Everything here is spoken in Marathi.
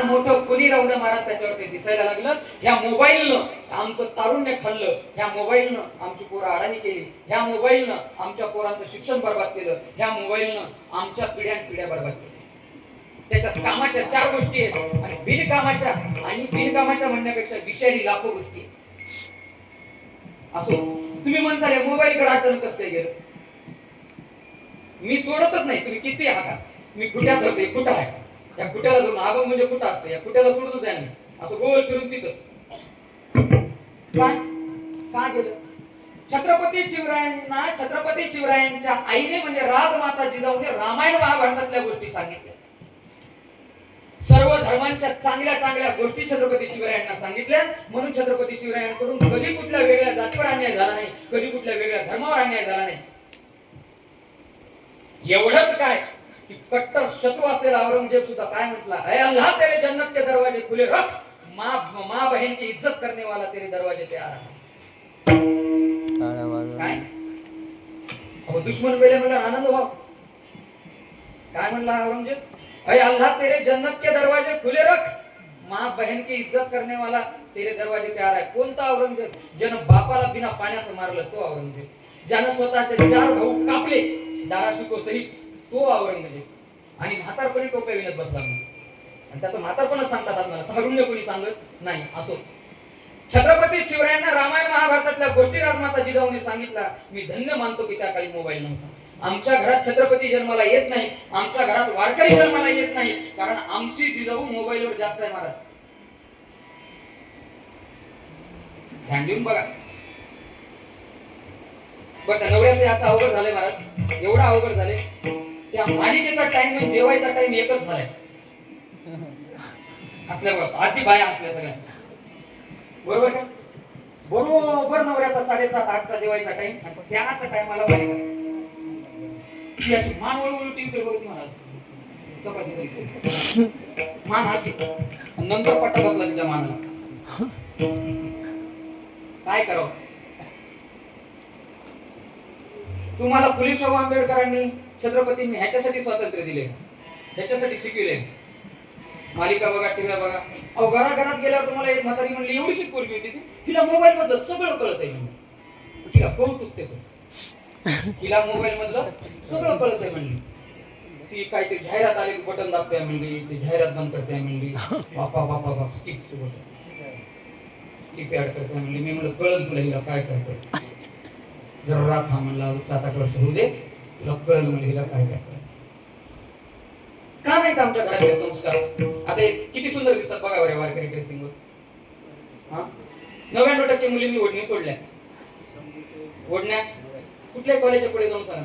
मोठं कुणी राहू द्या महाराज त्याच्यावर ते दिसायला लागलं. ह्या मोबाईलनं आमचं तारुण्य खाल्लं, ह्या मोबाईलनं आमची पोरं अडाणी केली, ह्या मोबाईलनं आमच्या पोरांचं शिक्षण बर्बाद केलं, ह्या मोबाईलनं आमच्या पिढ्या बर्बाद केल्या. त्याच्यात कामाच्या 4 गोष्टी आहेत आणि बिनकामाच्या म्हणण्यापेक्षा विषारी लाखो गोष्टी आहेत. असो तुम्ही म्हणताल मोबाईलकडे अचानक कसं काय गेलं, मी सोडतच नाही. तुम्ही किती हाका, मी कुठ्या धरते, कुठं आहे, या कुट्याला धरून आगम म्हणजे कुठं असतं, या कुट्याला सोडतच आहे. असं गोल फिरून तिथंच काय गेलं. छत्रपती शिवरायांच्या आईने म्हणजे राजमाता जिजाऊने रामायण महाभारतातल्या गोष्टी सांगितल्या. सर्व धर्मांच्या चांगल्या गोष्टी छत्रपती शिवरायांना सांगितल्या. म्हणून छत्रपती शिवरायांकडून कधी कुठल्या वेगळ्या जातीवर अन्याय झाला नाही, कधी कुठल्या वेगळ्या धर्मावर अन्याय झाला नाही. एवढंच काय की कट्टर शत्रू असलेला औरंगजेब सुद्धा काय म्हटला, अय अल्लाह तेरे जन्नत के दरवाजे खुले रख, माँ बहन की इज्जत करने वाला तेरे दरवाजे पे आ रहा है. काय दुश्मन वेळे म्हणला आनंद व्हाव. काय म्हणला औरंगजेब, अय अल्लाह तेरे जन्नत के दरवाजे खुले रख, माँ बहन की इज्जत करने वाला तेरे दरवाजे पे आ रहा है. कोणता औरंगजेब? ज्यानं बापाला बिना पाण्याचं मारलं तो औरंगजेब. ज्यानं स्वतःचे 4 भाऊ कापले दाराशिको सहित तो औरंगजेब. आणि म्हातारपणी टोप्या विनत बसला आणि त्याचं म्हातारपणच सांगतात आम्हाला, तारुण्य कोणी सांगत नाही. असो छत्रपती शिवरायांना रामायण महाभारतातल्या गोष्टी राजमाता जिजाऊने सांगितला. मी धन्य मानतो की त्या काळी मोबाईल नव्हता. आमच्या घरात छत्रपती जन्माला येत नाही, आमच्या घरात वारकरी जन्माला येत नाही, कारण आमची जिजाऊ मोबाईलवर जास्त आहे महाराज. ध्यान देऊन बघा. बरं नवऱ्याचे असं अवघड झालंय महाराज, एवढं अवघड झाले, त्या मालिकेचा टाइम आणि जेवायचा टाइम एकच झालाय. हसल्यावर आधी बाया हसल्या सगळ्या, बरोबर का? बरोबर नवऱ्याचा 7:30-8चा जेवायचा टाइम, त्याच टायमाला मालिका मान वळवळू टीव्ही बघत महाराज चपाती मान हसी, नंतर पट्टा बसला तिच्या मानाला. काय करावं? तुम्हाला फुले शाहू आंबेडकरांनी छत्रपतींनी ह्याच्यासाठी स्वातंत्र्य दिले, ह्याच्यासाठी शिकविले. मालिका बघा, टीव्ही बघा. अहो घराघरात गेल्यावर तुम्हाला एक म्हातारी म्हणली, एवढीशी पोरगी होती ती, तिला मोबाईल मधलं सगळं कळतंय. तिला कौतुक त्याचं, तिला मोबाईल मधलं सगळं कळतंय म्हणली. ती काहीतरी जाहिरात आली, बटन दाबते म्हणली, ती जाहिरात बंद करते म्हणली, बापा स्किप ऍड करते म्हणली. मी म्हणलं कळलं तुला हिला काय करतोय, जरा राखा म्हणला, 7-8 वर्ष होऊ दे, तुला कळलं म्हणजे हिला काय करतोय. का नाही आमच्या घरातले संस्कार? आता किती सुंदर दिसतात बघा बरे वारकरी ड्रेसिंगवर. 99% मुलींनी ओढणी सोडल्या. ओढण्या कुठल्या कॉलेजच्या पुढे जाऊन सांगा.